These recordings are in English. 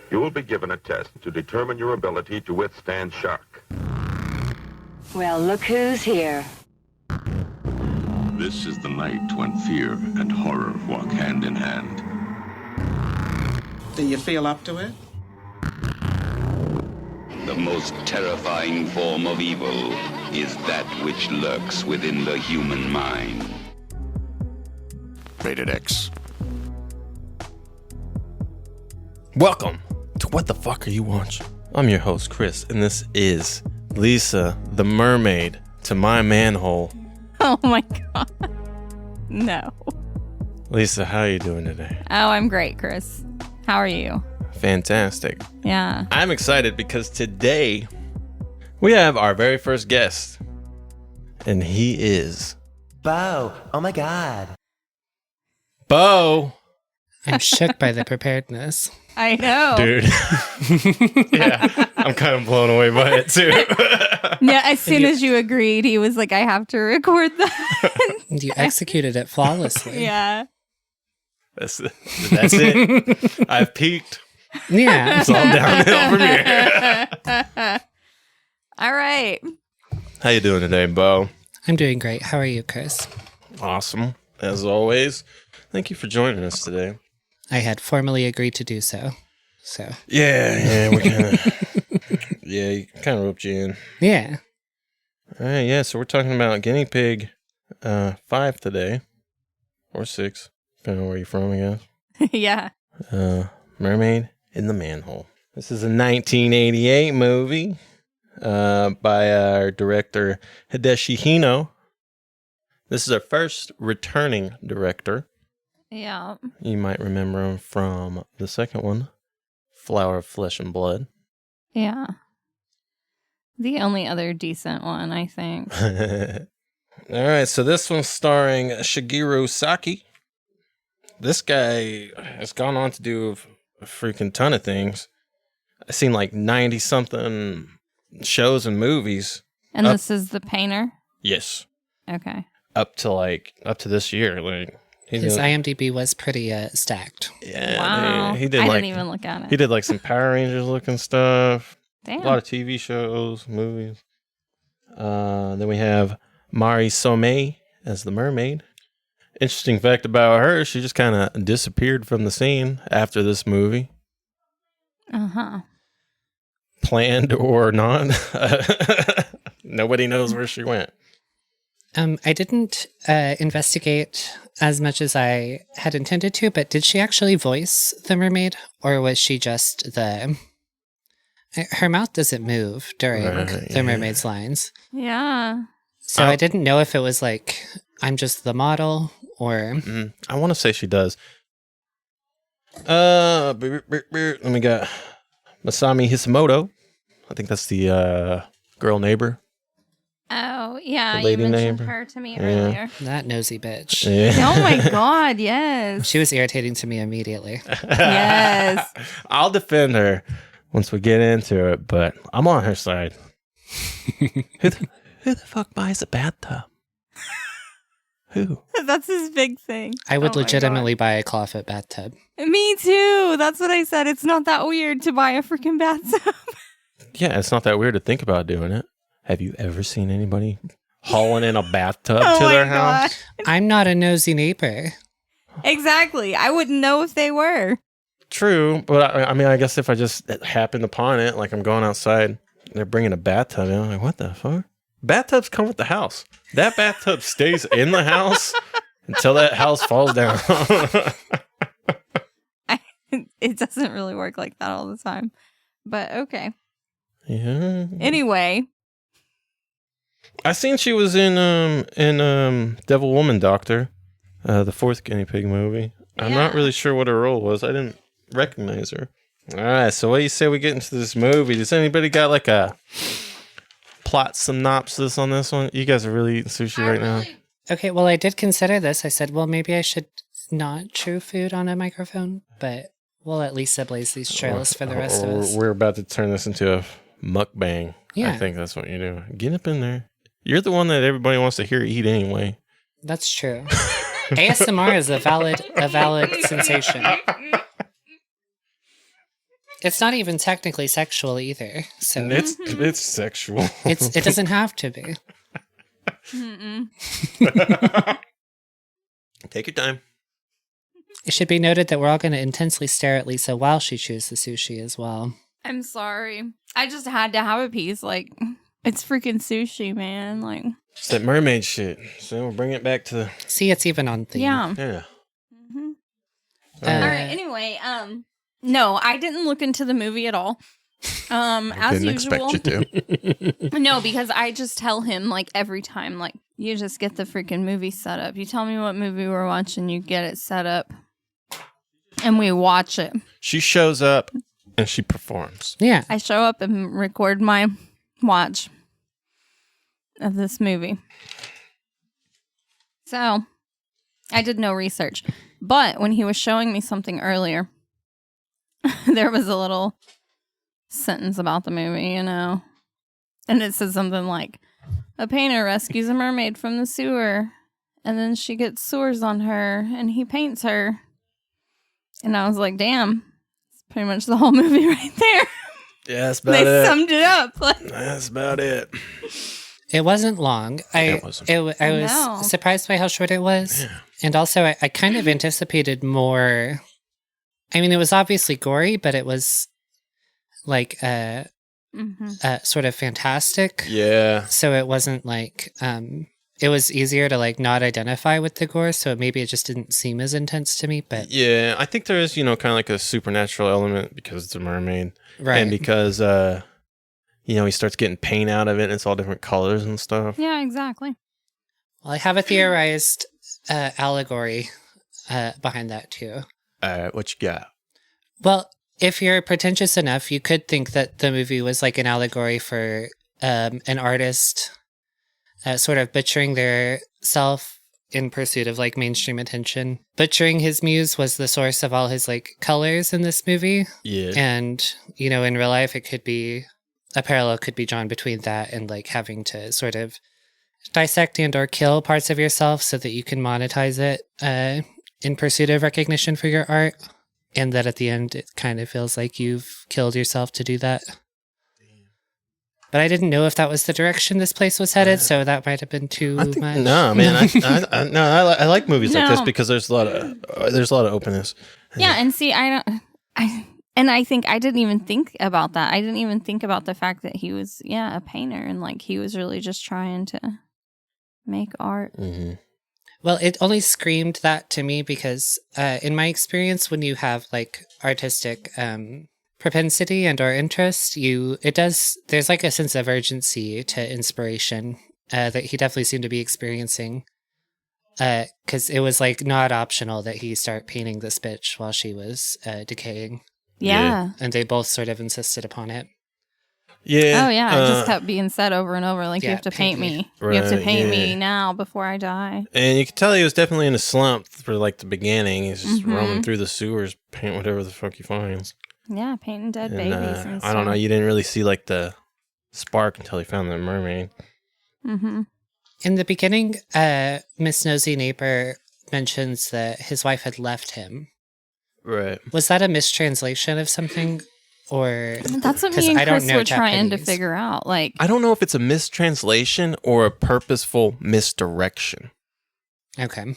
You will be given a test to determine your ability to withstand shock. Well, look who's here. This is the night when fear and horror walk hand in hand. Do you feel up to it? The most terrifying form of evil is that which lurks within the human mind. Rated X. Welcome to What the Fuck Are You Watching? I'm your host, Chris, and this is Lisa, the mermaid, to my manhole. Oh my god. No. Lisa, how are you doing today? Oh, I'm great, Chris. How are you? Fantastic. Yeah. I'm excited because today we have our very first guest, and he is Bo. Oh my god. Bo. I'm shook by the preparedness. I know. Dude. Yeah, I'm kind of blown away by it too. Yeah, as soon as you agreed, he was like, I have to record that. You executed it flawlessly. Yeah. That's it. I've peaked. Yeah. It's all downhill from here. All right. How you doing today, Bo? I'm doing great. How are you, Chris? Awesome, as always. Thank you for joining us today. I had formally agreed to do so. Yeah, we kind of, you kind of roped you in. Yeah. All right, yeah, so we're talking about Guinea Pig 5 today, or 6, depending on where you're from, I guess. Yeah. Mermaid in the Manhole. This is a 1988 movie by our director, Hideshi Hino. This is our first returning director. Yeah. You might remember him from the second one, Flower of Flesh and Blood. Yeah. The only other decent one, I think. All right, so this one's starring Shigeru Saki. This guy has gone on to do a freaking ton of things. I've seen like 90-something shows and movies. And this is the painter? Yes. Okay. Up to this year. Like His IMDb was pretty stacked. Yeah. Wow. He did I like, didn't even look at it. He did like some Power Rangers looking stuff. Damn. A lot of TV shows, movies. Then we have Mari Somei as the mermaid. Interesting fact about her, she just kind of disappeared from the scene after this movie. Uh-huh. Planned or not. Nobody knows where she went. I didn't investigate as much as I had intended to, but did she actually voice the mermaid? Or was she just her mouth doesn't move during the mermaid's lines. Yeah. So I didn't know if it was like, I'm just the model, or... I want to say she does. Let me got Masami Hisamoto. I think that's the girl neighbor. Oh, yeah. The lady You mentioned neighbor. her to me earlier. That nosy bitch. Yeah. Oh my god, yes. She was irritating to me immediately. Yes. I'll defend her once we get into it, but I'm on her side. Who the fuck buys a bathtub? Who? That's his big thing. I would Oh my legitimately buy a clawfoot bathtub. God. Me too. That's what I said. It's not that weird to buy a freaking bathtub. Yeah, it's not that weird to think about doing it. Have you ever seen anybody hauling in a bathtub Oh to my their God. house? I'm not a nosy neighbor. Exactly. I wouldn't know if they were. True, but I mean, I guess if I just happened upon it, like I'm going outside, they're bringing a bathtub in, I'm like, what the fuck? Bathtubs come with the house. That bathtub stays in the house until that house falls down. It doesn't really work like that all the time. But okay. Yeah. Anyway. I seen she was in Devil Woman Doctor, the 4th Guinea Pig movie. I'm not really sure what her role was. I didn't recognize her. All right, so what do you say we get into this movie? Does anybody got like a plot synopsis on this one? You guys are really eating sushi right now. Okay, well, I did consider this. I said, well, maybe I should not chew food on a microphone, but we'll at least ablaze these trails for the rest of us. We're about to turn this into a mukbang. Yeah. I think that's what you do. Get up in there. You're the one that everybody wants to hear eat anyway. That's true. ASMR is a valid sensation. It's not even technically sexual either. So And it's sexual. it doesn't have to be. Take your time. It should be noted that we're all going to intensely stare at Lisa while she chews the sushi as well. I'm sorry. I just had to have a piece. Like, it's freaking sushi, man. Like, It's that mermaid shit. So we'll bring it back to See, it's even on theme. yeah. yeah. Mm-hmm. Uh, All right. Anyway, no, I didn't look into the movie at all. As Didn't usual. expect you to. No, because I just tell him like every time, like, you just get the freaking movie set up. You tell me what movie we're watching, you get it set up, and we watch it. She shows up and she performs. Yeah. I show up and record my watch of this movie. So, I did no research. But when he was showing me something earlier, there was a little sentence about the movie, you know. And it says something like, a painter rescues a mermaid from the sewer, and then she gets sores on her, and he paints her. And I was like, damn, it's pretty much the whole movie right there. Yeah, that's about They it. summed it up. Like, That's about it. It wasn't long. I wasn't. I was No. surprised by how short it was. Yeah. And also, I kind of anticipated more. I mean, it was obviously gory, but it was like sort of fantastic. Yeah. So it wasn't like it was easier to like not identify with the gore. So maybe it just didn't seem as intense to me. But Yeah, I think there is, kind of like a supernatural element because it's a mermaid. right, And because, he starts getting paint out of it and it's all different colors and stuff. yeah, exactly. well, I have a theorized allegory behind that too. What you got? Well, if you're pretentious enough, you could think that the movie was like an allegory for an artist sort of butchering their self in pursuit of like mainstream attention. Butchering his muse was the source of all his like colors in this movie. Yeah. And, in real life, it could be a parallel could be drawn between that and like having to sort of dissect and or kill parts of yourself so that you can monetize it in pursuit of recognition for your art. And that at the end, it kind of feels like you've killed yourself to do that. But I didn't know if that was the direction this place was headed, so that might have been too much. No, man. I like movies like this No. because there's a lot of openness. Yeah, and see, I think I didn't even think about that. I didn't even think about the fact that he was, a painter, and like he was really just trying to make art. Mm-hmm. Well, it only screamed that to me because in my experience, when you have like artistic propensity and or interest, there's like a sense of urgency to inspiration that he definitely seemed to be experiencing. Because it was like not optional that he start painting this bitch while she was decaying. Yeah. And they both sort of insisted upon it. Yeah. Oh yeah, it just kept being said over and over. Like, you yeah, have to paint paint me. me. You have to Right, paint yeah. me now before I die. And you could tell he was definitely in a slump for like the beginning. He's just Mhm. roaming through the sewers, paint whatever the fuck he finds. Yeah, painting dead And, babies and stuff. I don't know. You didn't really see like the spark until he found the mermaid. Mm-hmm. In the beginning, Miss Nosy Neighbor mentions that his wife had left him. Right. Was that a mistranslation of something? Or That's what 'cause me and I don't Chris know were trying to Japanese. figure out. Like, I don't know if it's a mistranslation or a purposeful misdirection. Okay.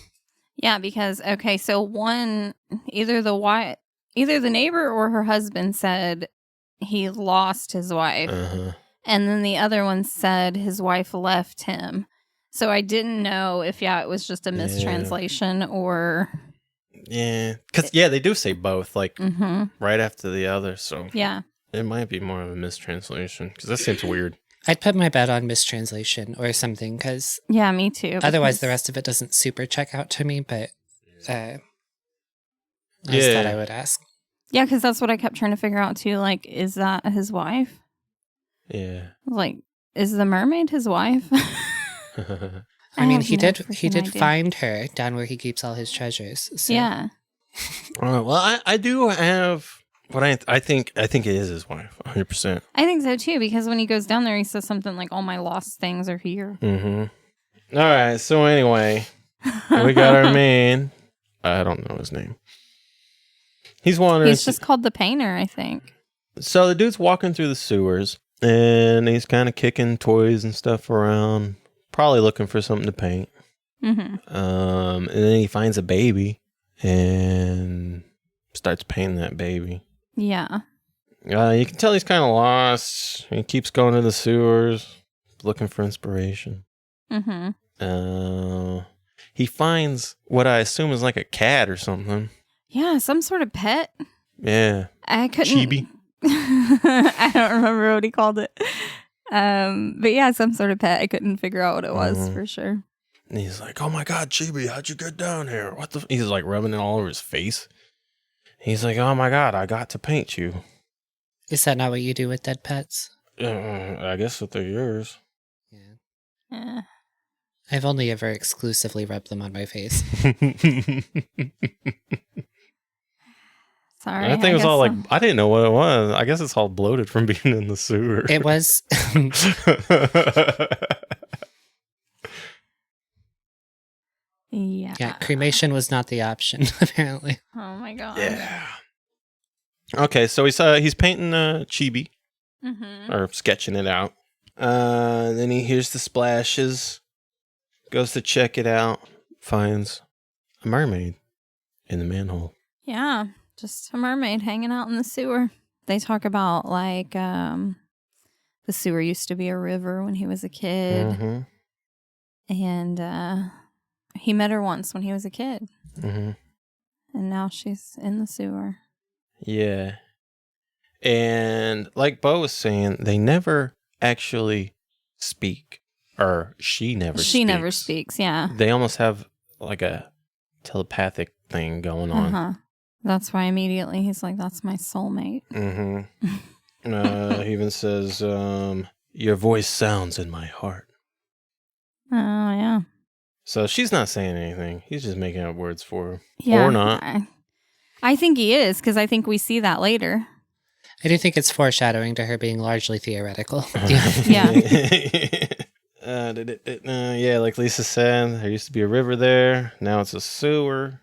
yeah, because so one, either the neighbor or her husband said he lost his wife, Uh-huh. and then the other one said his wife left him. So I didn't know if it was just a mistranslation or. Yeah. Because, they do say both, like, Mm-hmm. right after the other. So Yeah. it might be more of a mistranslation. Because that seems weird. I'd put my bet on mistranslation or something because Yeah, me too. otherwise the because- rest of it doesn't super check out to me. But I just thought I would ask. Yeah, because that's what I kept trying to figure out too. Like, is that his wife? Yeah. Like, is the mermaid his wife? I mean, have he no did freaking idea. find her down where he keeps all his treasures. So. Yeah. Well, I do have what I think it is his wife, 100%. I think so too, because when he goes down there, he says something like, all my lost things are here. Mm-hmm. All right. So anyway, we got our man. I don't know his name. He's wandering. He's just called the painter, I think. So the dude's walking through the sewers, and he's kind of kicking toys and stuff around, probably looking for something to paint. Mm-hmm. And then he finds a baby and starts painting that baby. Yeah. You can tell he's kind of lost. He keeps going to the sewers, looking for inspiration. Mm-hmm. He finds what I assume is like a cat or something. Yeah, some sort of pet. Yeah. I couldn't. Chibi. I don't remember what he called it. But yeah, some sort of pet. I couldn't figure out what it was for sure. And he's like, "Oh my God, Chibi, how'd you get down here? What the?" He's like rubbing it all over his face. He's like, "Oh my God, I got to paint you." Is that not what you do with dead pets? I guess if they're yours. Yeah. I've only ever exclusively rubbed them on my face. Sorry. I think it was all like, I didn't know what it was. I guess it's all bloated from being in the sewer. It was. Yeah. Yeah, cremation was not the option, apparently. Oh my God. Yeah. Okay, so he's painting Chibi, Mm-hmm. or sketching it out. Then he hears the splashes, goes to check it out, finds a mermaid in the manhole. Yeah. Just a mermaid hanging out in the sewer. They talk about like the sewer used to be a river when he was a kid. Mm-hmm. And he met her once when he was a kid. Mm-hmm. And now she's in the sewer. Yeah. And like Bo was saying, they never actually speak. Or she never speaks. She never speaks, yeah. They almost have like a telepathic thing going on. Uh-huh. That's why immediately he's like, that's my soulmate. Mm-hmm. He even says, your voice sounds in my heart. Oh, yeah. So she's not saying anything. He's just making up words for her. Yeah, Or not. I think he is, because I think we see that later. I do think it's foreshadowing to her being largely theoretical. Yeah. Yeah, like Lisa said, there used to be a river there. Now it's a sewer.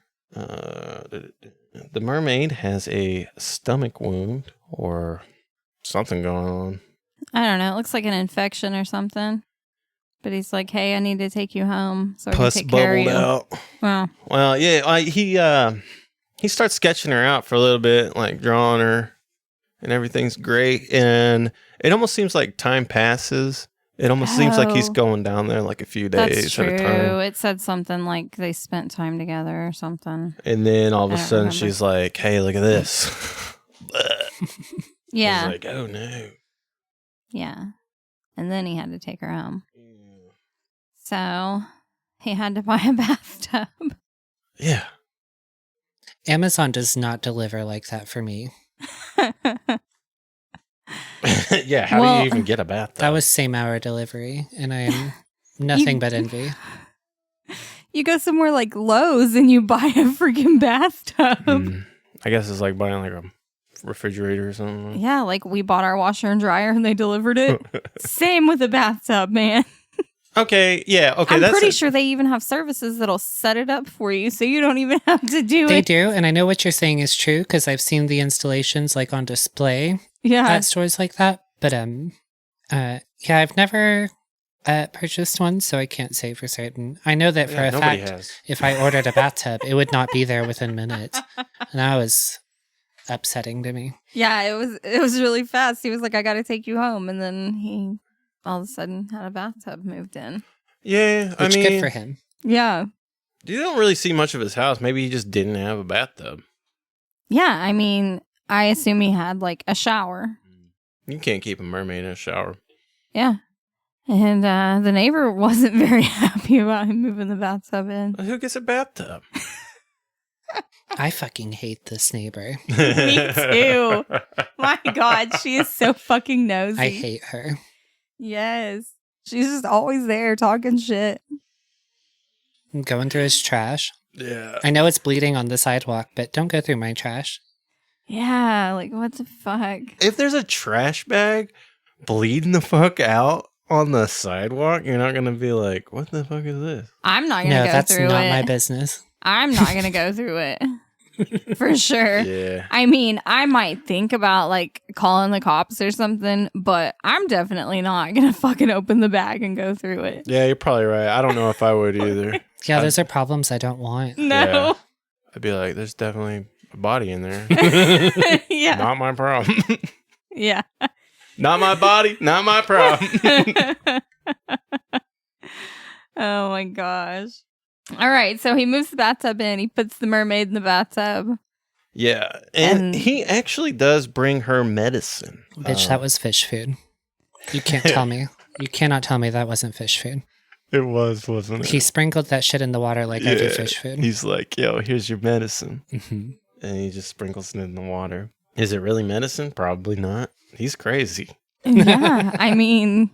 The mermaid has a stomach wound or something going on. I don't know. It looks like an infection or something. But he's like, hey, I need to take you home so I can Pus take care of bubbled you. out. Well, yeah, he starts sketching her out for a little bit, like drawing her, and everything's great. And it almost seems like time passes. It almost seems like he's going down there like a few days at a time. It said something like they spent time together or something. And then all of a sudden remember. she's like, hey, look at this. Yeah. He's like, oh no. Yeah. And then he had to take her home. So he had to buy a bathtub. Yeah. Amazon does not deliver like that for me. Yeah, how do you even get a bathtub? That was same hour delivery, and I am nothing but envy. You go somewhere like Lowe's and you buy a freaking bathtub. I guess it's like buying like a refrigerator or something. Yeah, like we bought our washer and dryer and they delivered it. Same with a bathtub, man. Okay, yeah, okay. I'm pretty sure they even have services that'll set it up for you so you don't even have to do it. They do, and I know what you're saying is true because I've seen the installations like on display at stores like that. But yeah, I've never purchased one, so I can't say for certain. I know that for a fact, if I ordered a bathtub, it would not be there within minutes, and that was upsetting to me. Yeah, it was really fast. He was like, "I got to take you home," and then he all of a sudden had a bathtub moved in. Yeah, I mean, good for him. Yeah, you don't really see much of his house. Maybe he just didn't have a bathtub. Yeah, I mean, I assume he had like a shower. You can't keep a mermaid in a shower. Yeah. And the neighbor wasn't very happy about him moving the bathtub in. Who gets a bathtub? I fucking hate this neighbor. Me too. My God, she is so fucking nosy. I hate her. Yes. She's just always there talking shit. I'm going through his trash. Yeah. I know it's bleeding on the sidewalk, but don't go through my trash. Yeah, like what the fuck? If there's a trash bag bleeding the fuck out on the sidewalk, you're not gonna be like, what the fuck is this? I'm not gonna go through it. No, that's not my business. I'm not gonna go through it. For sure. Yeah. I mean, I might think about like calling the cops or something, but I'm definitely not gonna fucking open the bag and go through it. Yeah, you're probably right. I don't know if I would either. Yeah, those are problems I don't want. No. Yeah. I'd be like, there's definitely a body in there. Yeah. Not my problem. Yeah. Not my body, not my problem. Oh my gosh. All right, so he moves the bathtub in. He puts the mermaid in the bathtub. Yeah, and And- he actually does bring her medicine. Bitch, that was fish food. You can't tell me. You cannot tell me that wasn't fish food. It was, wasn't it? He sprinkled that shit in the water like I do fish food. He's like, yo, here's your medicine. Mhm. And he just sprinkles it in the water. Is it really medicine? Probably not. He's crazy. Yeah, I mean,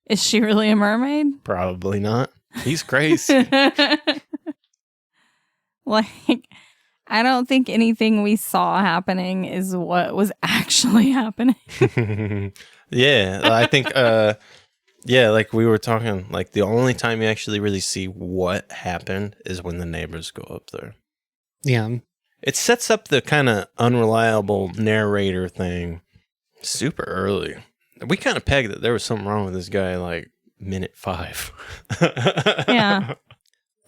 is she really a mermaid? Probably not. He's crazy. Like, I don't think anything we saw happening is what was actually happening. Yeah, I think, yeah, like we were talking, like the only time you actually really see what happened is when the neighbors go up there. Yeah. It sets up the kind of unreliable narrator thing super early. We kind of pegged that there was something wrong with this guy like minute 5. Yeah.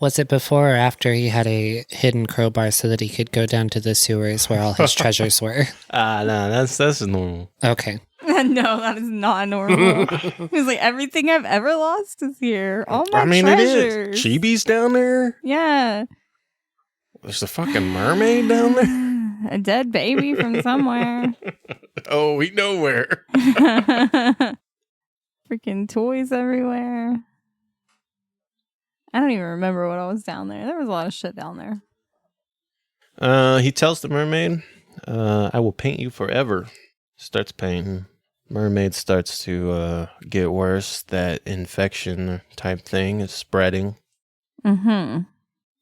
Was it before or after he had a hidden crowbar so that he could go down to the sewers where all his treasures were? No, that's normal. Okay. No, that is not normal. He's like, everything I've ever lost is here. All my It treasures. is. Chibi's down there. Yeah. There's a fucking mermaid down there. A dead baby from somewhere. Oh, we know where. Freaking toys everywhere. I don't even remember what I was down there. There was a lot of shit down there. He tells the mermaid, I will paint you forever. Starts painting. Mermaid starts to get worse. That infection type thing is spreading. Mm-hmm.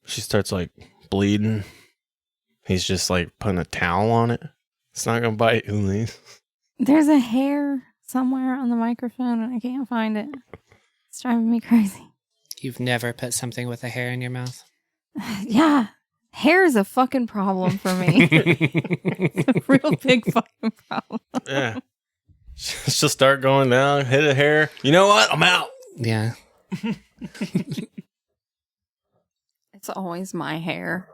She starts like bleeding. He's just like putting a towel on it. It's not gonna bite, Elise. There's a hair somewhere on the microphone and I can't find it. It's driving me crazy. You've never put something with a hair in your mouth? Yeah. Hair is a fucking problem for me. It's a real big fucking problem. Yeah. She'll start going down, hit a hair. You know what? I'm out. Yeah. It's always my hair.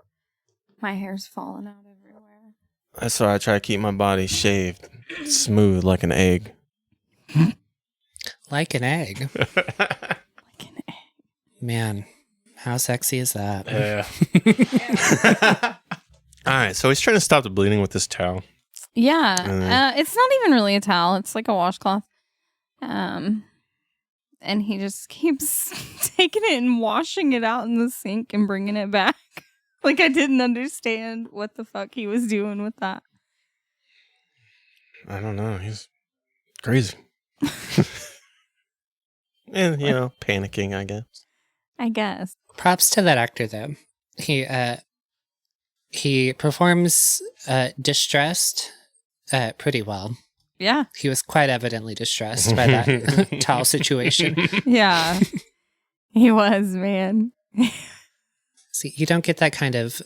My hair's falling out everywhere. That's why I try to keep my body shaved, smooth like an egg. Like an egg. Like an egg. Man, how sexy is that? Yeah. All right, so he's trying to stop the bleeding with this towel. Yeah. It's not even really a towel. It's like a washcloth. And he just keeps taking it and washing it out in the sink and bringing it back. Like, I didn't understand what the fuck he was doing with that. I don't know. He's crazy. And, you know, panicking, I guess. I guess. Props to that actor, though. He performs distressed pretty well. Yeah. He was quite evidently distressed by that towel situation. Yeah. He was, man. See, you don't get that kind of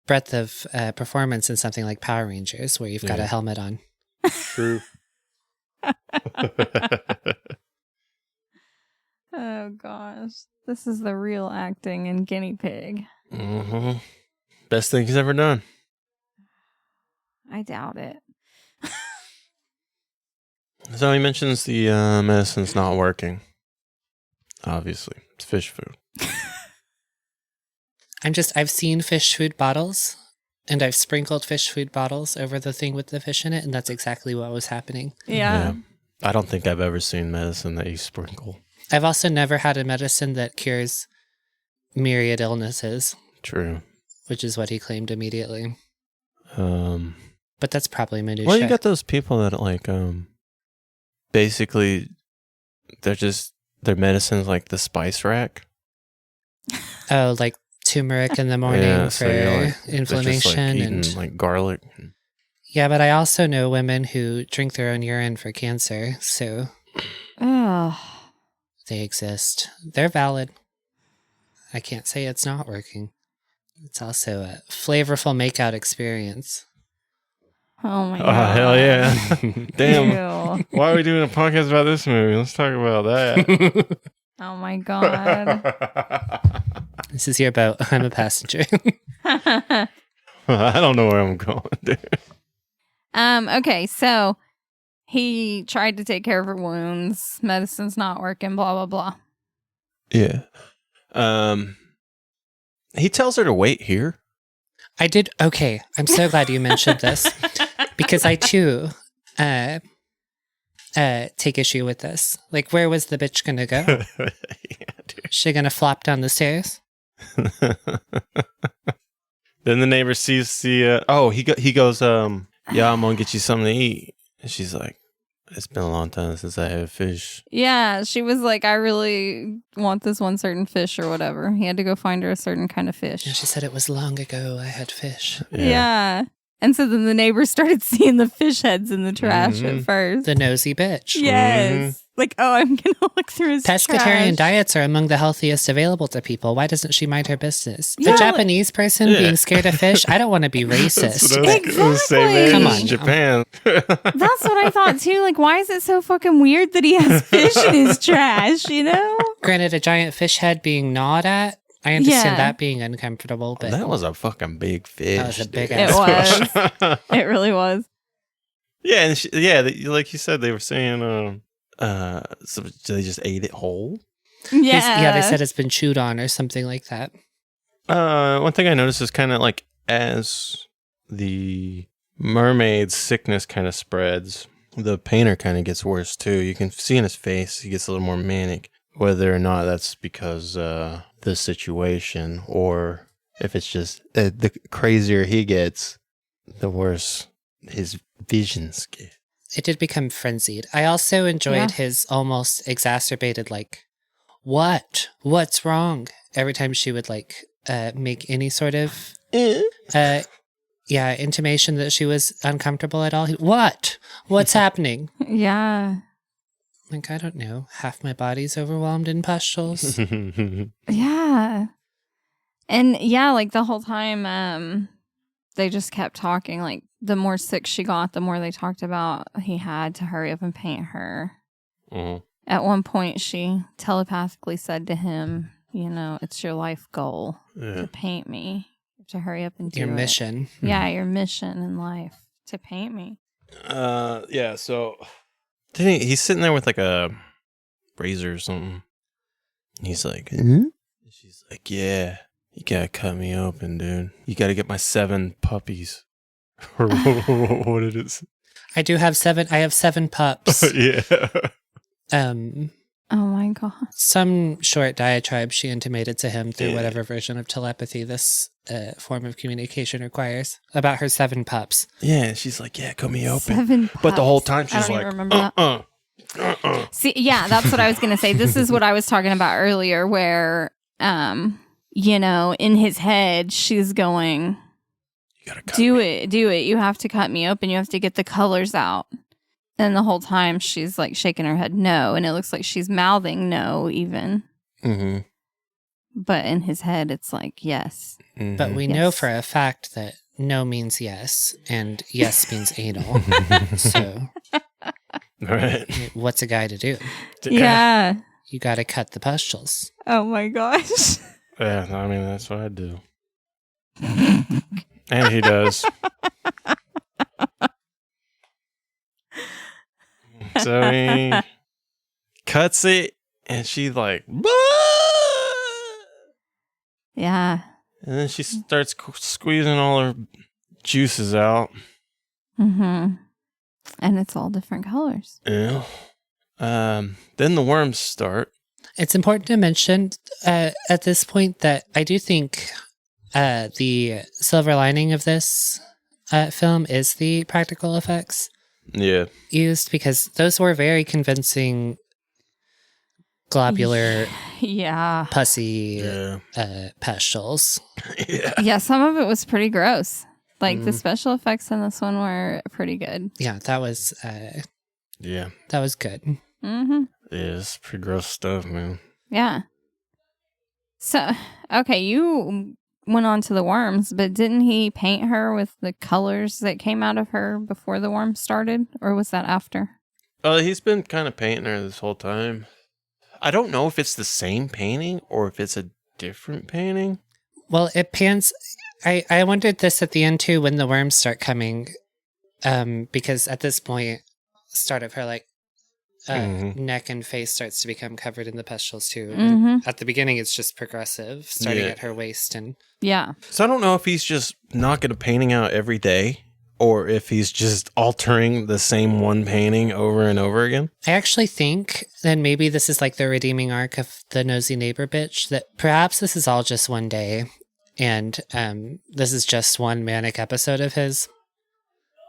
breadth of performance in something like Power Rangers, where you've got a helmet on. True. Oh, gosh. This is the real acting in Guinea Pig. Mm-hmm. Best thing he's ever done. I doubt it. So he mentions the medicine's not working. Obviously, it's fish food. I've seen fish food bottles, and I've sprinkled fish food bottles over the thing with the fish in it, and that's exactly what was happening. Yeah. I don't think I've ever seen medicine that you sprinkle. I've also never had a medicine that cures myriad illnesses. True. Which is what he claimed immediately. But that's probably minutia. Well, you got those people that like, basically, their medicine's like the spice rack. Oh, like turmeric in the morning for inflammation just, like, and like garlic. Yeah, but I also know women who drink their own urine for cancer, so they exist. They're valid. I can't say it's not working. It's also a flavorful makeout experience. Oh my Oh, god. hell yeah. Damn. Ew. Why are we doing a podcast about this movie? Let's talk about that. Oh my god. This is your boat. I'm a passenger. I don't know where I'm going, dude. Okay, so he tried to take care of her wounds. Medicine's not working, blah blah blah. Yeah. He tells her to wait here. I did. Okay. I'm so glad you mentioned this because I too take issue with this. Like, where was the bitch going to go? Yeah, dude. Is she going to flop down the stairs? Then the neighbor sees the he goes yeah, I'm gonna get you something to eat, and she's like, it's been a long time since I had fish. Yeah, she was like, I really want this one certain fish or whatever. He had to go find her a certain kind of fish. Yeah, she said it was long ago I had fish. Yeah. And so then the neighbors started seeing the fish heads in the trash at first. The nosy bitch. Yes. Like, oh, I'm going to look through his Pescatarian trash. diets are among the healthiest available to people. Why doesn't she mind her business? Yeah, a Japanese person Yeah. being scared of fish? I don't want to be racist. That's what I was gonna say, man. Come It's on. Japan. That's what I thought too. Like, why is it so fucking weird that he has fish in his trash, you know? Granted, a giant fish head being gnawed at, I understand Yeah. that being uncomfortable, but That was a fucking big fish. That was a big dude. It ass was. It really was. Yeah, and like you said, they were saying, so they just ate it whole. Yeah. they said it's been chewed on or something like that. One thing I noticed is kind of like as the mermaid's sickness kind of spreads, the painter kind of gets worse too. You can see in his face he gets a little more manic. Whether or not that's because the situation, or if it's just the crazier he gets, the worse his visions get. It did become frenzied. I also enjoyed his almost exacerbated, like, what's wrong? Every time she would like make any sort of intimation that she was uncomfortable at all. What's happening? Yeah. Like, I don't know. Half my body's overwhelmed in pustules. Yeah. And yeah, like the whole time, they just kept talking. Like, the more sick she got, the more they talked about he had to hurry up and paint her. Mhm. At one point, she telepathically said to him, you know, it's your life goal to paint me. You have to hurry up and do Your it. mission. Yeah, your mission in life, to paint me. Yeah, so he's sitting there with like a razor or something. And he's like, She's like, yeah, you gotta cut me open, dude. You gotta get my 7 puppies. Or what it is. I have 7 pups. Yeah. Oh my God. Some short diatribe she intimated to him through whatever version of telepathy this form of communication requires about her 7 pups. Yeah, she's like, yeah, cut me open. 7 But the whole pups. time I she's don't even like, remember that. See, yeah, that's what I was going to say. This is what I was talking about earlier where, you know, in his head, she's going, you gotta cut do me. it. You have to cut me open. You have to get the colors out. And the whole time she's like shaking her head no. And it looks like she's mouthing no even. Mm-hmm. But in his head, it's like, yes. Mm-hmm. But we know for a fact that no means yes, and yes means anal. So, Right. what's a guy to do? Yeah. You got to cut the pustules. Oh my gosh. Yeah, I mean, that's what I do. And he does. So he cuts it, and she's like, "Bah!" Yeah. And then she starts squeezing all her juices out. Mm-hmm. And it's all different colors. Yeah. Then the worms start. It's important to mention at this point that I do think the silver lining of this film is the practical effects Yeah. used, because those were very convincing globular Yeah. pussy Yeah. pustules. Yeah. Yeah, some of it was pretty gross. Like the special effects in this one were pretty good. Yeah, that was Yeah. good. Mm-hmm. Yeah, it's pretty gross stuff, man. Yeah. So, okay, you went on to the worms, but didn't he paint her with the colors that came out of her before the worms started? Or was that after? He's been kind of painting her this whole time. I don't know if it's the same painting or if it's a different painting. Well, it pans. I wondered this at the end too when the worms start coming, because at this point, start of her like neck and face starts to become covered in the pustules too. And at the beginning, it's just progressive, starting at her waist and So I don't know if he's just knocking a painting out every day, or if he's just altering the same one painting over and over again. I actually think that maybe this is like the redeeming arc of the nosy neighbor bitch, that perhaps this is all just one day, and this is just one manic episode of his.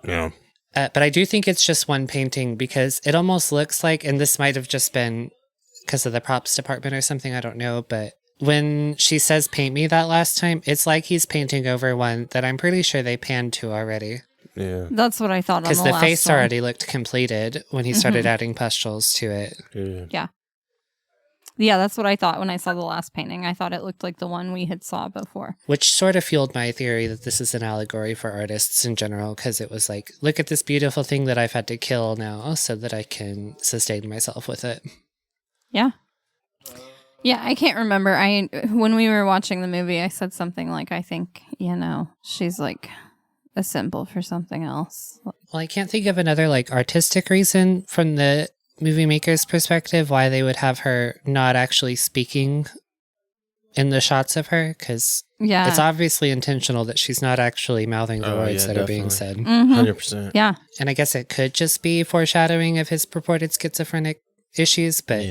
Yeah. But I do think it's just one painting because it almost looks like, and this might have just been because of the props department or something, I don't know, but when she says paint me that last time, it's like he's painting over one that I'm pretty sure they panned to already. Yeah. That's what I thought on the Because last the face one. already looked completed when he started adding pustules to it. Yeah, that's what I thought when I saw the last painting. I thought it looked like the one we had saw before. Which sort of fueled my theory that this is an allegory for artists in general, because it was like, look at this beautiful thing that I've had to kill now so that I can sustain myself with it. Yeah. Yeah, I can't remember. When we were watching the movie, I said something like, I think, she's like a symbol for something else. Well, I can't think of another like artistic reason from the movie maker's perspective why they would have her not actually speaking in the shots of her, because it's obviously intentional that she's not actually mouthing the words that are being said. 100%. Yeah. And I guess it could just be foreshadowing of his purported schizophrenic issues, but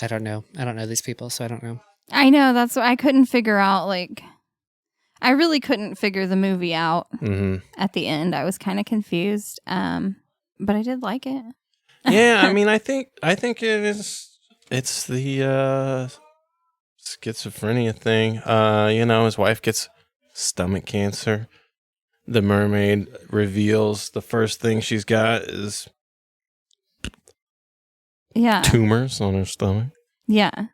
I don't know. I don't know these people, so I don't know. I know, that's what I couldn't figure out. Like, I really couldn't figure the movie out at the end. I was kind of confused, but I did like it. Yeah, I mean, I think it is. It's the schizophrenia thing. His wife gets stomach cancer. The mermaid reveals the first thing she's got is tumors on her stomach. Yeah.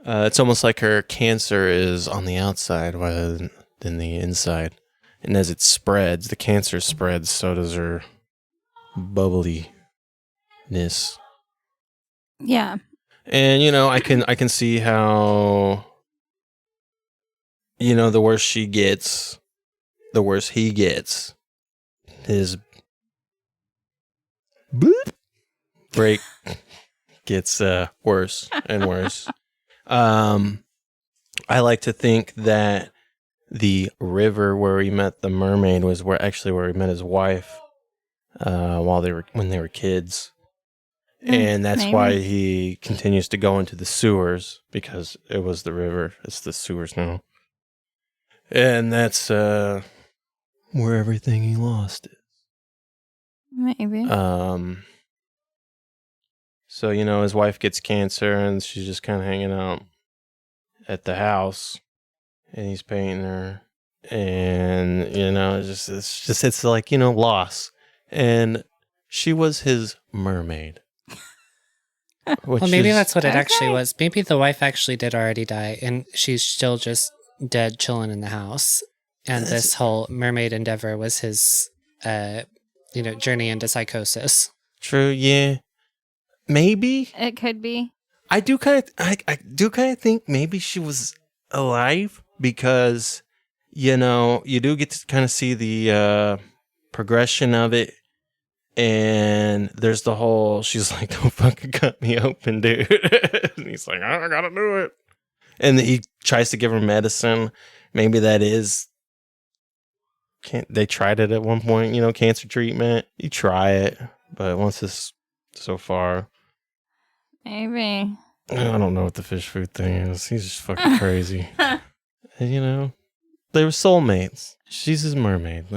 It's almost like her cancer is on the outside rather than the inside. And as it spreads, the cancer spreads, so does her bubbliness. Yeah. And I can see how the worse she gets, the worse he gets. His break gets worse and worse. I like to think that the river where he met the mermaid was where he met his wife when they were kids. And that's why he continues to go into the sewers, because it was the river. It's the sewers now. And that's where everything he lost is. Maybe. So, his wife gets cancer and she's just kind of hanging out at the house and he's painting her. And, it's like, loss. And she was his mermaid. Well, maybe that's what it actually was. Maybe the wife actually did already die, and she's still just dead, chilling in the house. And this whole mermaid endeavor was his, journey into psychosis. True. Yeah. Maybe it could be. I do kind of think maybe she was alive, because, you do get to kind of see the progression of it. And there's the whole, she's like, don't fucking cut me open, dude. And he's like, I gotta do it. And he tries to give her medicine. Maybe that is, they tried it at one point, cancer treatment. You try it, but once it's so far. Maybe. I don't know what the fish food thing is. He's just fucking crazy. And, they were soulmates. She's his mermaid.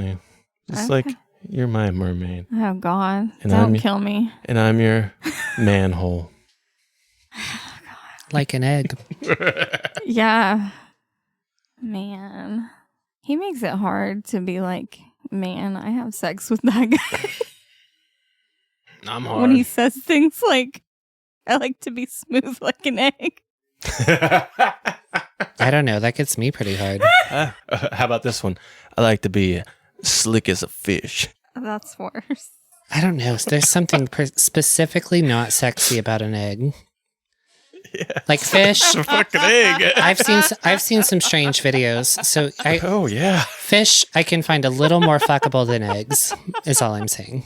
Just like, you're my mermaid. Oh, God. And don't kill me. And I'm your manhole. Oh, God. Like an egg. Yeah. Man. He makes it hard to be like, man, I have sex with that guy. I'm hard. When he says things like, I like to be smooth like an egg. I don't know. That gets me pretty hard. How about this one? I like to be slick as a fish. That's worse. I don't know. There's something specifically not sexy about an egg. Yeah. Like fish. It's a fucking egg. I've seen some strange videos. So Oh yeah. fish I can find a little more fuckable than eggs. Is all I'm saying.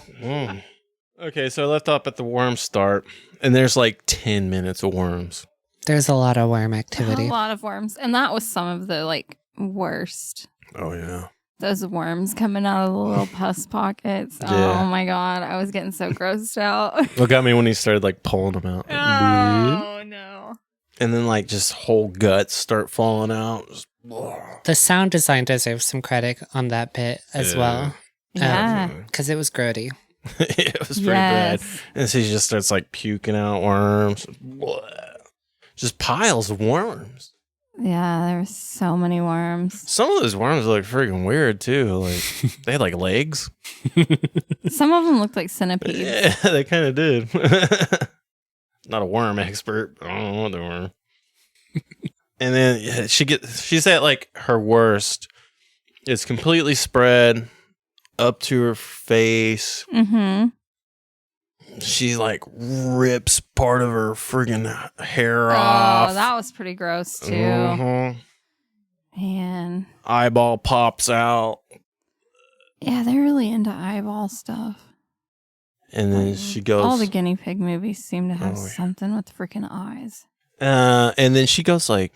Okay, so I left off at the worm start, and there's like 10 minutes of worms. There's a lot of worm A activity. lot of worms. And that was some of the like worst. Oh yeah. Those worms coming out of the little pus pockets. Yeah. Oh my God. I was getting so grossed out. What got me when he started like pulling them out. Oh no. And then like just whole guts start falling out. Just, The sound design deserves some credit on that bit as well. Yeah. Because it was grody. It was pretty bad. And so he just starts like puking out worms. Just piles of worms. Yeah, there were so many worms. Some of those worms look freaking weird too. Like they had like legs. Some of them looked like centipedes. Yeah, they kind of did. Not a worm expert. But I don't know what they were. And then yeah, she's at like her worst. It's completely spread up to her face. Mm-hmm. She like rips part of her friggin' hair off. Oh, that was pretty gross too. Mhm. Man. Eyeball pops out. Yeah, they're really into eyeball stuff. And then she goes. All the guinea pig movies seem to have Oh, yeah. something with freaking eyes. And then she goes like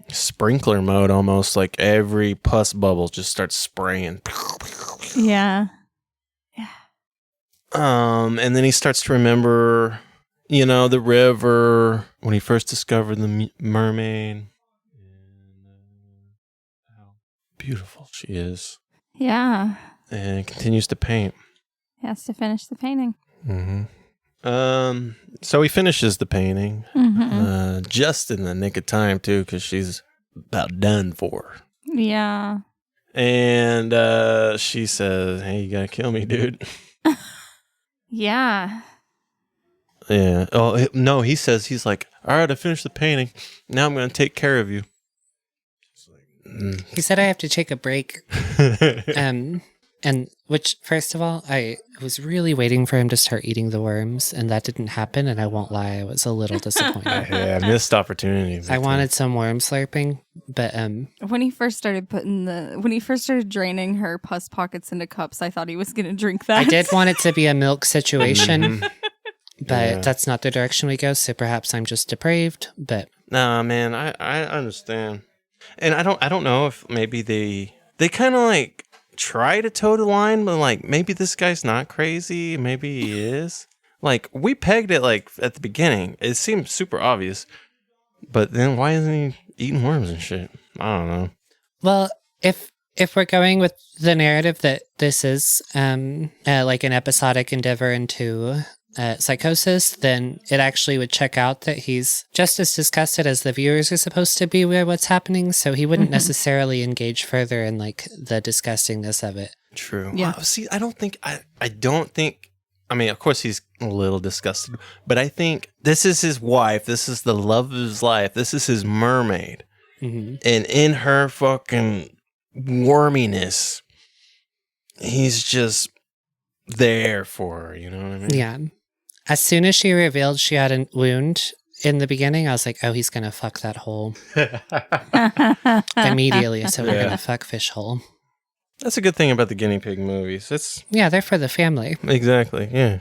sprinkler mode almost. Like every pus bubble just starts spraying. Yeah. And then he starts to remember, the river when he first discovered the mermaid. And how beautiful she is. Yeah. And continues to paint. He has to finish the painting. Mm-hmm. So he finishes the painting Mm-hmm. just in the nick of time, too, because she's about done for. Yeah. And she says, hey, you gotta kill me, dude. Yeah. Yeah. Oh, no, he's like, all right, I finished the painting. Now I'm going to take care of you. He said I have to take a break. And which, first of all, I was really waiting for him to start eating the worms, and that didn't happen. And I won't lie, I was a little disappointed. Yeah, missed opportunity. I wanted some worm slurping, but When he first started draining her pus pockets into cups, I thought he was gonna drink that. I did want it to be a milk situation, but Yeah. that's not the direction we go. So perhaps I'm just depraved. But Nah, man, I understand. And I don't know if maybe they kind of like try to toe the line, but like maybe this guy's not crazy, maybe he is. Like we pegged it like at the beginning. It seemed super obvious. But then why isn't he eating worms and shit? I don't know. well, if we're going with the narrative that this is like an episodic endeavor into psychosis, then it actually would check out that he's just as disgusted as the viewers are supposed to be with what's happening, so he wouldn't necessarily engage further in like the disgustingness of it. True. Yeah. Wow, see, I don't think I mean, of course he's a little disgusted, but I think this is his wife. This is the love of his life. This is his mermaid. Mm-hmm. And in her fucking worminess, he's just there for her, you know what I mean? Yeah. As soon as she revealed she had a wound in the beginning, I was like, oh, he's going to fuck that hole. Immediately, so we're Yeah. going to fuck fish hole. That's a good thing about the guinea pig movies. It's Yeah, they're for the family. exactly, yeah.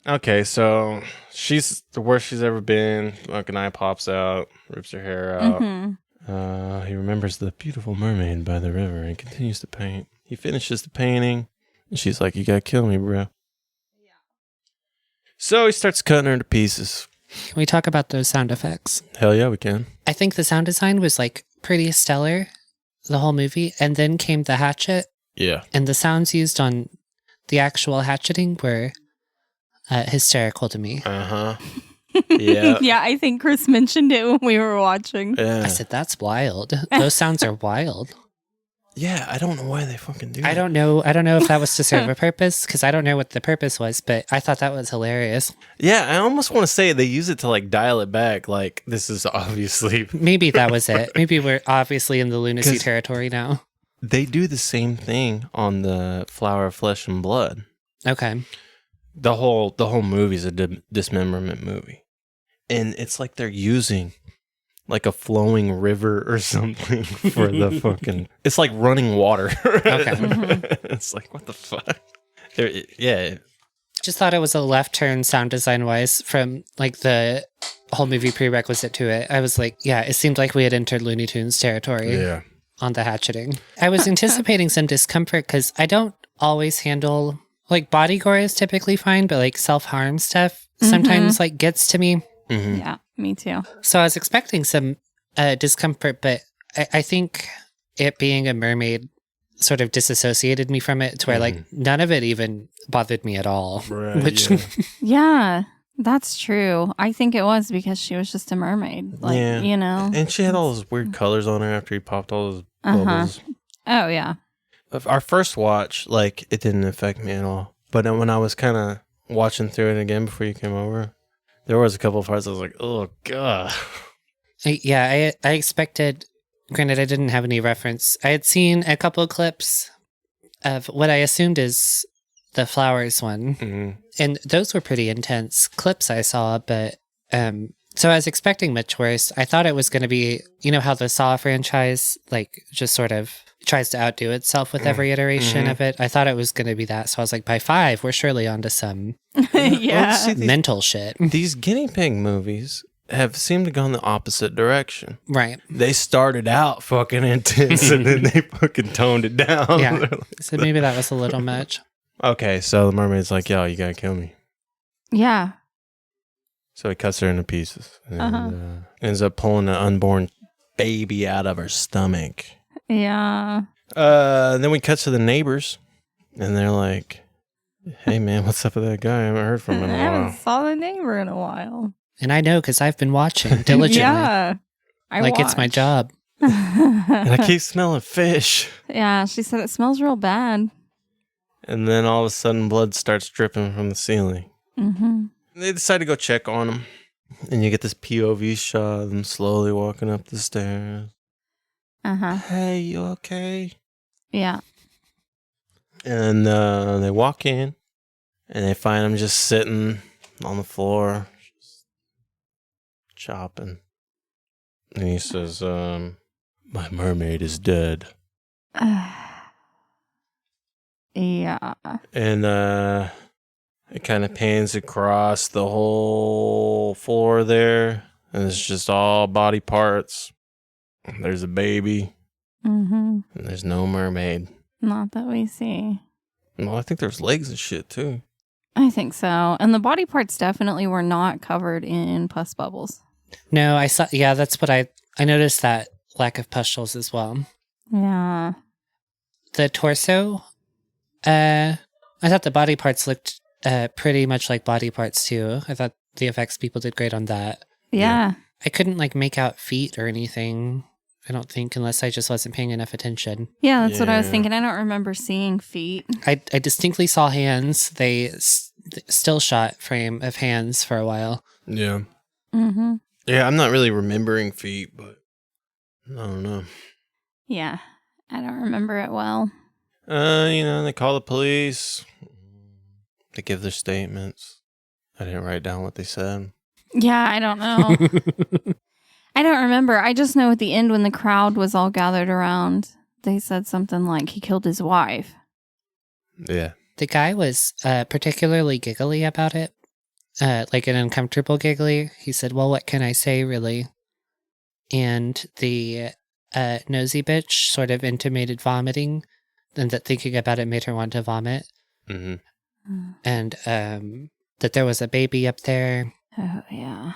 Okay, so she's the worst she's ever been. Fucking eye pops out, rips her hair out. Mm-hmm. He remembers the beautiful mermaid by the river and continues to paint. He finishes the painting, and she's like, you gotta kill me, bro. So he starts cutting her to pieces. Can we talk about those sound effects? Hell yeah, we can. I think the sound design was like pretty stellar, the whole movie. And then came the hatchet, Yeah. and the sounds used on the actual hatcheting were hysterical to me. Uh-huh. Yeah. Yeah, I think Chris mentioned it when we were watching. Yeah. I said, that's wild. Those sounds are wild. Yeah, I don't know why they fucking do that. I don't know if that was to serve a purpose, because I don't know what the purpose was, but I thought that was hilarious. Yeah, I almost want to say they use it to like dial it back. Like, this is obviously. Maybe that was it. Maybe we're obviously in the lunacy territory now. They do the same thing on the Flower of Flesh and Blood. Okay. The whole movie is a dismemberment movie. And it's like they're using like a flowing river or something for the fucking... It's like running water. Okay. It's like, what the fuck? Yeah. Just thought it was a left turn sound design wise from like the whole movie prerequisite to it. I was like, yeah, it seemed like we had entered Looney Tunes territory on the hatcheting. I was anticipating some discomfort because I don't always handle... Like, body gore is typically fine, but like self-harm stuff sometimes like gets to me. Mm-hmm. Yeah, me too. So I was expecting some discomfort, but I think it being a mermaid sort of disassociated me from it to where like none of it even bothered me at all. Right, which Yeah, that's true. I think it was because she was just a mermaid. Like, you know. And she had all those weird colors on her after he popped all those bubbles. Oh, yeah. Our first watch, like, it didn't affect me at all. But then when I was kind of watching through it again before you came over, there was a couple of parts I was like, oh, God. I expected, granted, I didn't have any reference. I had seen a couple of clips of what I assumed is the flowers one. Mm-hmm. And those were pretty intense clips I saw, but so I was expecting much worse. I thought it was going to be, you know how the Saw franchise, like, just sort of tries to outdo itself with every iteration of it. I thought it was going to be that. So I was like, by 5, we're surely onto some mental shit. These guinea pig movies have seemed to go in the opposite direction. Right. They started out fucking intense and then they fucking toned it down. Yeah. So maybe that was a little much. Okay, so the mermaid's like, yo, you gotta kill me. Yeah. So he cuts her into pieces and ends up pulling an unborn baby out of her stomach. Yeah. Then we cut to the neighbors, and they're like, hey, man, what's up with that guy? I haven't heard from him in I a haven't while. saw the neighbor in a while. And I know because I've been watching diligently. Yeah. It's my job. And I keep smelling fish. Yeah, she said it smells real bad. And then all of a sudden, blood starts dripping from the ceiling. Mm-hmm. They decide to go check on him. And you get this POV shot of them slowly walking up the stairs. Hey, you okay? Yeah. And they walk in, and they find him just sitting on the floor, just chopping. And he says, my mermaid is dead. Yeah. And it kind of pans across the whole floor there, and it's just all body parts. There's a baby, and there's no mermaid. Not that we see. Well, I think there's legs and shit, too. I think so. And the body parts definitely were not covered in pus bubbles. No, I saw. Yeah, that's what I noticed, that lack of pustules as well. Yeah. The torso, I thought the body parts looked pretty much like body parts too. I thought the effects people did great on that. Yeah. I couldn't like make out feet or anything, I don't think, unless I just wasn't paying enough attention. Yeah, that's what I was thinking. I don't remember seeing feet. I distinctly saw hands. They still shot frame of hands for a while. Yeah. Mm-hmm. Yeah, I'm not really remembering feet, but I don't know. Yeah, I don't remember it well. They call the police. They give their statements. I didn't write down what they said. Yeah, I don't know. I don't remember. I just know at the end when the crowd was all gathered around, they said something like he killed his wife. Yeah. The guy was particularly giggly about it, like an uncomfortable giggly. He said, well, what can I say, really? And the nosy bitch sort of intimated vomiting, and that thinking about it made her want to vomit. Mm-hmm. And that there was a baby up there. Oh, yeah.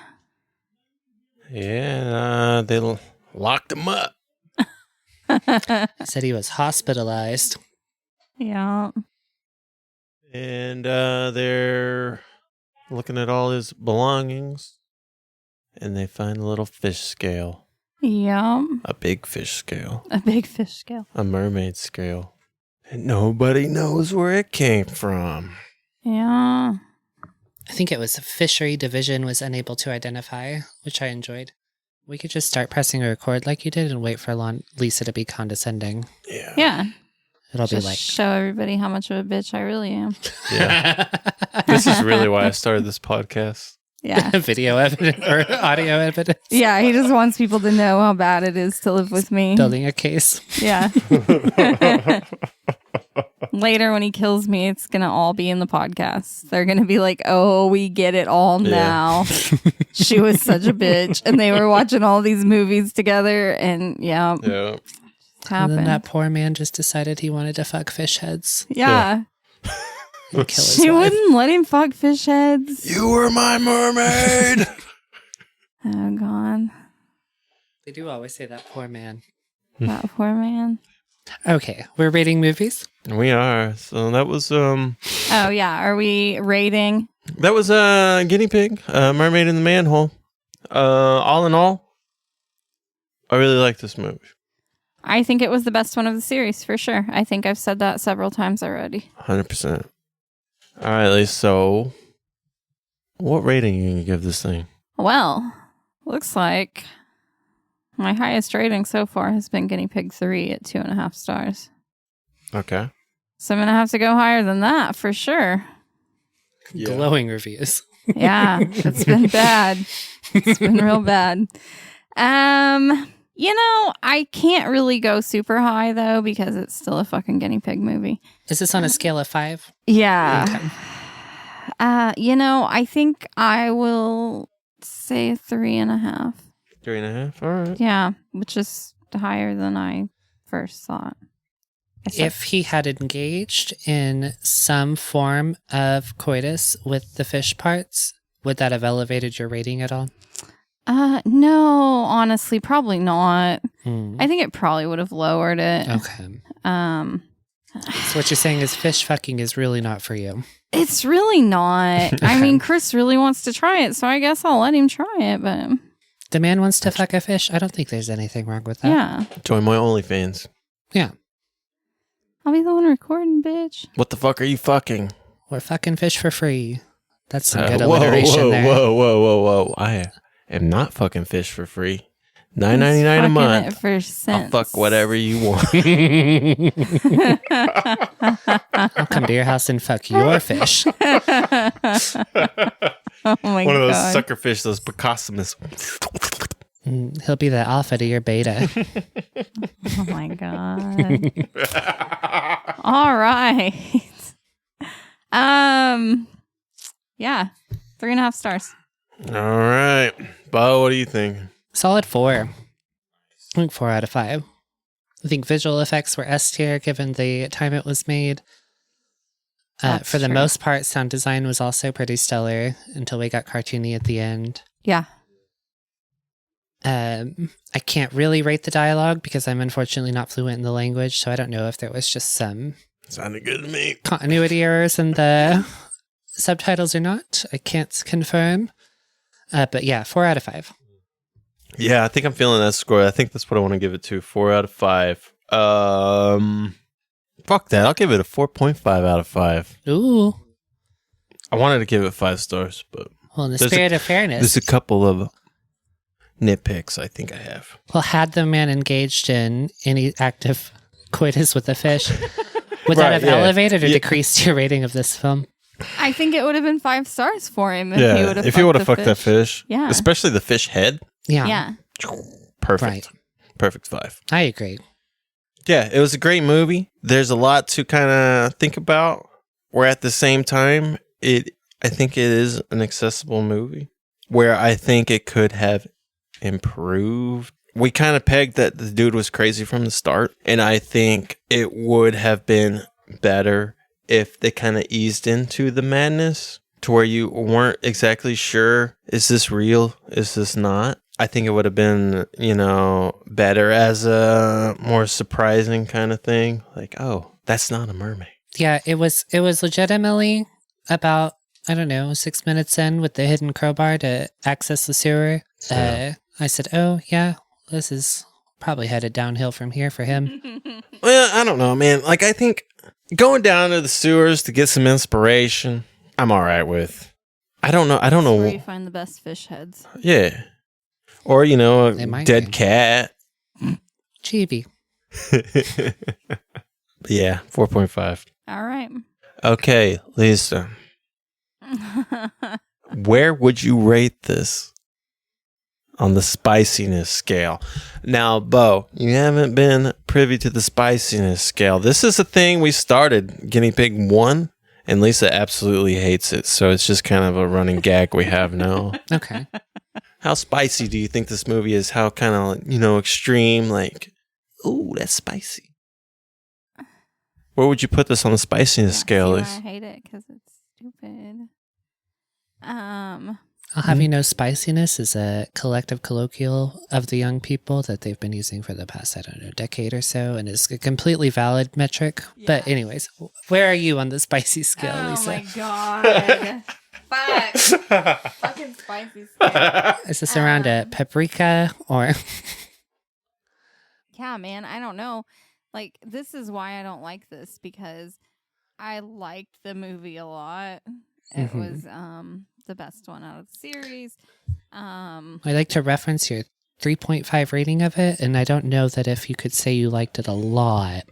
Yeah, they locked him up. Said he was hospitalized. Yeah. And they're looking at all his belongings, and they find a little fish scale. Yum. A big fish scale. A big fish scale. A mermaid scale. And nobody knows where it came from. Yeah. I think it was the fishery division was unable to identify, which I enjoyed. We could just start pressing record like you did and wait for Lisa to be condescending. Yeah. Yeah. It'll Just be like... show everybody how much of a bitch I really am. Yeah. This is really why I started this podcast. Yeah. Video evidence or audio evidence. Yeah, he just wants people to know how bad it is to live with me. Building a case. Yeah. Later when he kills me, it's going to all be in the podcast. They're going to be like, oh, we get it all now. She was such a bitch. And they were watching all these movies together. And yeah. Yeah. And then that poor man just decided he wanted to fuck fish heads. Yeah. And kill his She wife. wouldn't let him fuck fish heads. You were my mermaid. Oh, God. They do always say that poor man. That poor man. Okay, we're rating movies. We are. So that was Oh, yeah. Are we rating? Guinea Pig, Mermaid in the Manhole. All in all, I really like this movie. I think it was the best one of the series, for sure. I think I've said that several times already. 100%. All right, Lisa. So, what rating are you going to give this thing? Well, looks like my highest rating so far has been Guinea Pig 3 at 2.5 stars. Okay. So I'm going to have to go higher than that for sure. Yeah. Glowing reviews. Yeah, it's been bad. It's been real bad. I can't really go super high though because it's still a fucking guinea pig movie. Is this on a scale of 5? Yeah. Okay. I think I will say 3.5. 3.5. All right. Yeah, which is higher than I first thought. If he had engaged in some form of coitus with the fish parts, would that have elevated your rating at all? No, honestly, probably not. Hmm. I think it probably would have lowered it. Okay. So what you're saying is fish fucking is really not for you. It's really not. I mean, Chris really wants to try it, so I guess I'll let him try it, but The man wants to fuck a fish. I don't think there's anything wrong with that. yeah. Join my OnlyFans. Yeah. I'll be the one recording, bitch. What the fuck are you fucking? We're fucking fish for free. That's some good alliteration there. Whoa. I am not fucking fish for free. $9.99 a month. I'll fuck whatever you want. I'll come to your house and fuck your fish. Oh my god. One of those sucker fish, those Picassomus. He'll be the alpha to your beta. Oh my god. All right. Yeah. 3.5 stars. All right. Bo, what do you think? Solid 4. I think 4 out of 5. I think visual effects were S tier given the time it was made. For the most part, sound design was also pretty stellar until we got cartoony at the end. Yeah. I can't really rate the dialogue because I'm unfortunately not fluent in the language, so I don't know if there was just some Sounded good to me. continuity errors in the subtitles or not. I can't confirm. But yeah, 4 out of 5. Yeah, I think I'm feeling that score. I think that's what I want to give it to. 4 out of 5. Fuck that. I'll give it a 4.5 out of 5. Ooh. I wanted to give it 5 stars, but Well, in the spirit of fairness. there's a couple of nitpicks I think I have. Well, had the man engaged in any active coitus with the fish, would that have elevated or decreased your rating of this film? I think it would have been 5 stars for him if he would have if he would have fucked that fish. Yeah. Especially the fish head. Yeah. Yeah. Perfect. Right. Perfect 5. I agree. Yeah, it was a great movie. There's a lot to kind of think about. Where at the same time, I think it is an accessible movie. Where I think it could have improved. We kind of pegged that the dude was crazy from the start. And I think it would have been better if they kind of eased into the madness to where you weren't exactly sure, is this real? Is this not? I think it would have been, better as a more surprising kind of thing. Like, oh, that's not a mermaid. Yeah, it was legitimately about, 6 minutes in with the hidden crowbar to access the sewer. I said, oh, yeah, this is probably headed downhill from here for him. Well, I don't know, man. Like, I think going down to the sewers to get some inspiration, I'm all right with. I don't know. That's where you find the best fish heads. Yeah. Or, you know, a It might dead be. cat. Chibi. Yeah, 4.5. All right. Okay, Lisa. Where would you rate this on the spiciness scale? Now, Bo, you haven't been privy to the spiciness scale. This is a thing we started, Guinea Pig 1, and Lisa absolutely hates it. So it's just kind of a running gag we have now. Okay. How spicy do you think this movie is? How kind of, you know, extreme? Like, ooh, that's spicy. Where would you put this on the spiciness scale, See why Lisa? I hate it because it's stupid. I'll have you know, spiciness is a collective colloquial of the young people that they've been using for the past, I don't know, decade or so, and is a completely valid metric. But anyways, where are you on the spicy scale, Lisa? Oh my god. Fuck. Fucking spicy scale. Is this around a paprika or... Yeah, man, I don't know. Like, this is why I don't like this, because I liked the movie a lot. It was the best one out of the series. I like to reference your 3.5 rating of it, and I don't know that if you could say you liked it a lot.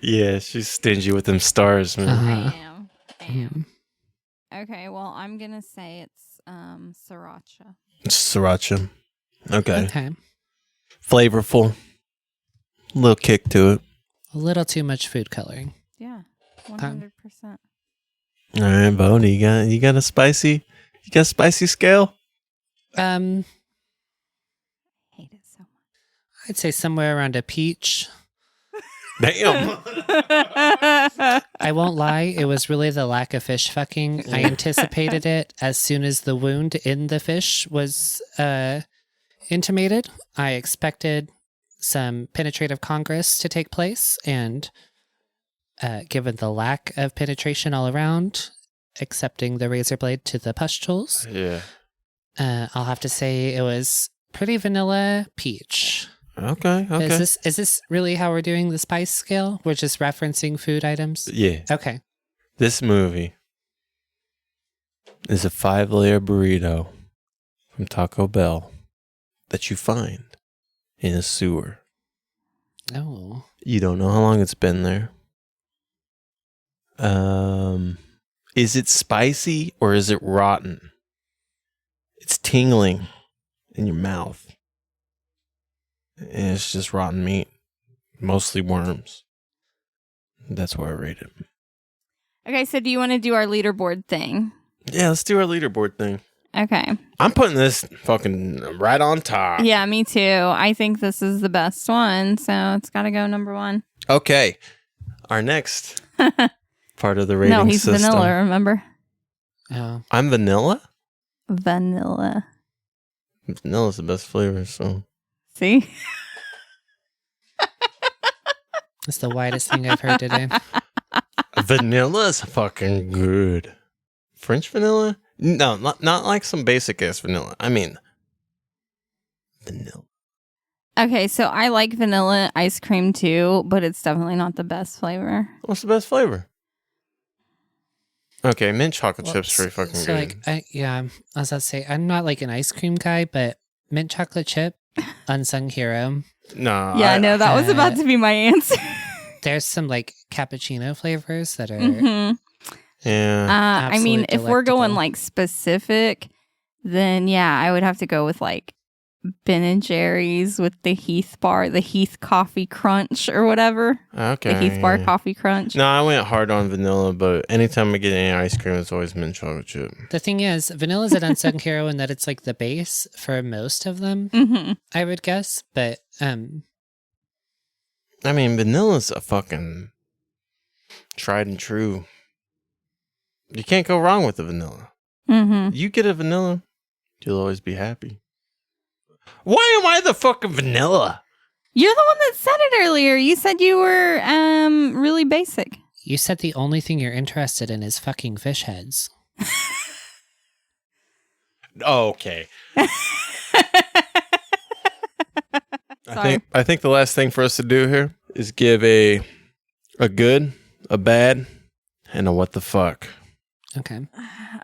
Yeah, she's stingy with them stars, man. I am. Okay, well, I'm going to say it's sriracha. Sriracha. Okay. Okay. Flavorful. Little kick to it. A little too much food coloring. Yeah, 100%. All right, Bo, you got a spicy scale? Hate it so much. I'd say somewhere around a peach. Damn. I won't lie, it was really the lack of fish fucking. I anticipated it as soon as the wound in the fish was intimated. I expected some penetrative congress to take place, and given the lack of penetration all around, excepting the razor blade to the pustules, Yeah. I'll have to say it was pretty vanilla peach. Okay. Is this really how we're doing the spice scale? We're just referencing food items? Yeah. Okay. This movie is a 5-layer burrito from Taco Bell that you find in a sewer. Oh. You don't know how long it's been there. Is it spicy or is it rotten? It's tingling in your mouth. And it's just rotten meat. Mostly worms. That's where I rate it. Okay, so do you want to do our leaderboard thing? Yeah, let's do our leaderboard thing. Okay. I'm putting this fucking right on top. Yeah, me too. I think this is the best one, so it's got to go number 1. Okay. Our next part of the rating No, he's system. vanilla, remember? Oh. I'm vanilla? Vanilla. Vanilla's the best flavor, so. See? That's the widest thing I've heard today. Vanilla's fucking good. French vanilla? No, not like some basic ass vanilla. I mean, vanilla. Okay, so I like vanilla ice cream too, but it's definitely not the best flavor. What's the best flavor? Okay, mint chocolate Well, chips pretty fucking so good. I was about to say, I'm not like an ice cream guy, but mint chocolate chip, unsung hero. No. Yeah, no, that was about to be my answer. There's some like cappuccino flavors that are Mhm. Yeah. I mean, Absolute if we're going delectable. like specific, then yeah, I would have to go with like Ben and Jerry's with the Heath bar, the Heath coffee crunch or whatever. Okay. The Heath bar yeah. coffee crunch. No, I went hard on vanilla, but anytime I get any ice cream, it's always mint chocolate chip. The thing is, vanilla is an unsung hero in that it's like the base for most of them, Mm-hmm. I would guess. But I mean, vanilla's a fucking tried and true. You can't go wrong with the vanilla. Mm-hmm. You get a vanilla, you'll always be happy. Why am I the fucking vanilla? You're the one that said it earlier. You said you were really basic. you said the only thing you're interested in is fucking fish heads. Okay. I think the last thing for us to do here is give a good, a bad, and a what the fuck. Okay.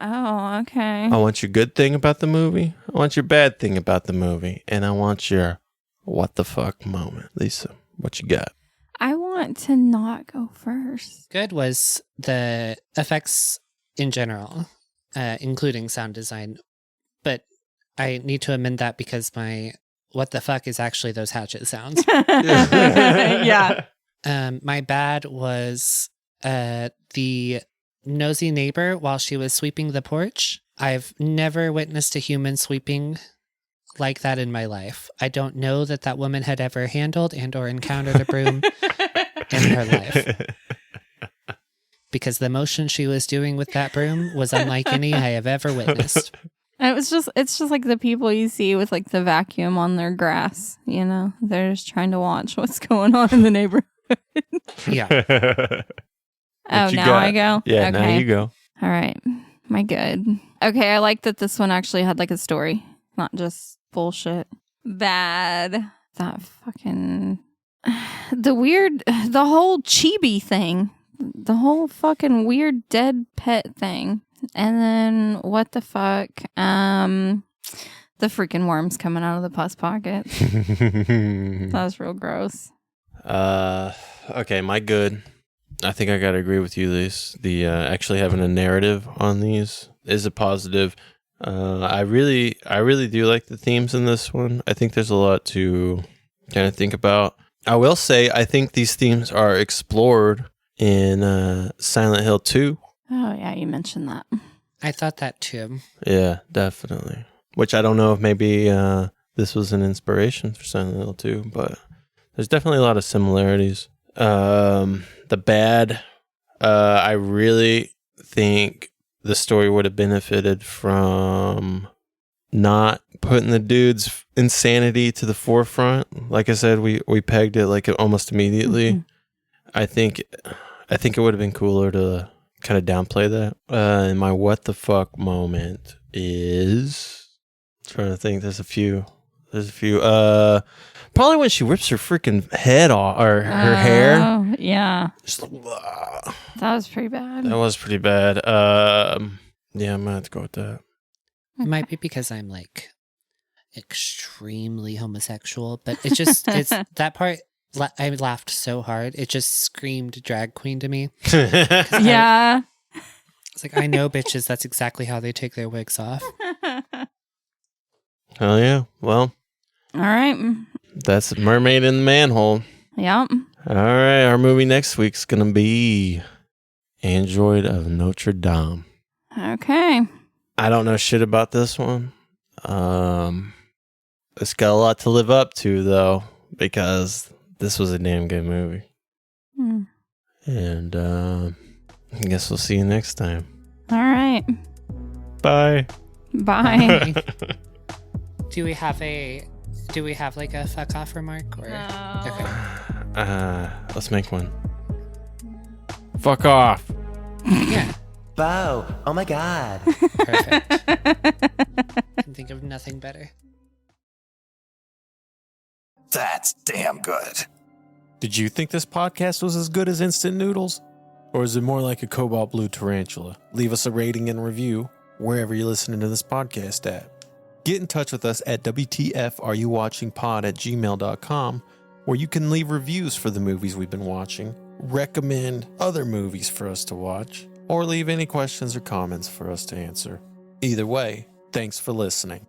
Oh, okay. I want your good thing about the movie. I want your bad thing about the movie. And I want your what the fuck moment. Lisa, what you got? I want to not go first. Good was the effects in general, including sound design. But I need to amend that because my what the fuck is actually those hatchet sounds. Yeah. My bad was the nosy neighbor while she was sweeping the porch. I've never witnessed a human sweeping like that in my life. I don't know that woman had ever handled and or encountered a broom in her life. Because the motion she was doing with that broom was unlike any I have ever witnessed. It's just like the people you see with like the vacuum on their grass, you know? They're just trying to watch what's going on in the neighborhood. Yeah. Oh, now I go? Yeah, okay. now you go. All right. My good. Okay, I like that this one actually had like a story, not just bullshit. Bad. That fucking... the whole chibi thing. The whole fucking weird dead pet thing. And then, what the fuck? The freaking worms coming out of the pus pocket. That was real gross. Okay, my good. I think I gotta agree with you, Lise. The actually having a narrative on these is a positive. I really do like the themes in this one. I think there's a lot to kind of think about. I will say I think these themes are explored in Silent Hill 2. Oh, yeah, you mentioned that. I thought that too. Yeah, definitely. Which I don't know if maybe this was an inspiration for Silent Hill 2, but there's definitely a lot of similarities. The bad, I really think the story would have benefited from not putting the dude's insanity to the forefront. Like I said, we pegged it like almost immediately. Mm-hmm. I think it would have been cooler to kind of downplay that. And my what the fuck moment is, I'm trying to think. There's a few. Probably when she rips her freaking head off or her hair. Oh, yeah. Just like, that was pretty bad. That was pretty bad. Yeah, I'm gonna have to go with that. It might be because I'm like extremely homosexual, but it's that part. I laughed so hard. It just screamed drag queen to me. Yeah. It's like, I know, bitches, that's exactly how they take their wigs off. Hell yeah. Well. All right. That's Mermaid in the Manhole. Yep. All right. Our movie next week's going to be Android of Notre Dame. Okay. I don't know shit about this one. It's got a lot to live up to, though, because this was a damn good movie. And I guess we'll see you next time. All right. Bye. Bye. Do we have like a fuck off remark? Or? No. Okay. Let's make one. Fuck off. Yeah. Bo, oh my god. Perfect. Can think of nothing better. That's damn good. Did you think this podcast was as good as instant noodles? Or is it more like a cobalt blue tarantula? Leave us a rating and review wherever you're listening to this podcast at. Get in touch with us at WTFareyouwatchingpod@gmail.com, where you can leave reviews for the movies we've been watching, recommend other movies for us to watch, or leave any questions or comments for us to answer. Either way, thanks for listening.